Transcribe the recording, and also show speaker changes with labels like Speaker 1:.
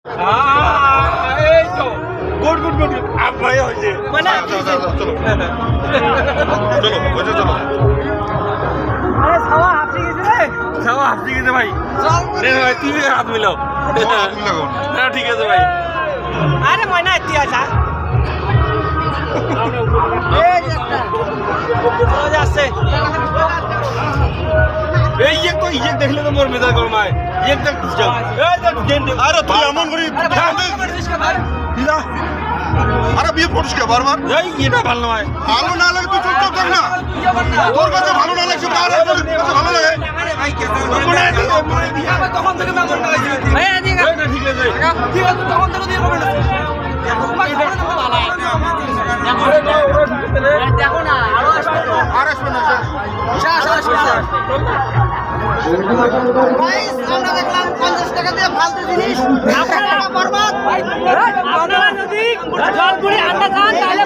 Speaker 1: এই তো good good good ভাই হয়েছে মানে
Speaker 2: চলো বসে চলো।
Speaker 1: আরে ছাওয়া হাসি গেছে রে ছাওয়া হাসি গেছে ভাই রে ভাই তুই হাত মিলাও না ঠিক আছে ভাই আরে ময়না এতি আছা এই একটা চলে যাচ্ছে এই এক তো ইয়ে দেখলে তো মোর মেজাজ গরমায় এক দেখ যাও এই দেখ গেন
Speaker 2: আরে তুই এমন করি
Speaker 1: দিদা
Speaker 2: আরে বিয়ে পড়িস কে বারবার?
Speaker 1: এই এটা ভালো নয়
Speaker 2: ভালো না লাগে তুই চুপচাপ থাক না। তোর কাছে ভালো না লাগছে কার কাছে ভালো লাগে?
Speaker 1: তখন থেকে মেমন না হয়েছে ভাই এদিকে ঠিক আছে ঠিক আছে তখন থেকে দিয়ে কমেন্ট দেখো না আরো
Speaker 2: আর আসবে না
Speaker 3: গাইস আমরা দেখলাম 50 টাকা দিয়ে ফালতু জিনিস আপনারা বরবাদ
Speaker 1: আপনারা যদি জলপুরি আন্ডা খান তাহলে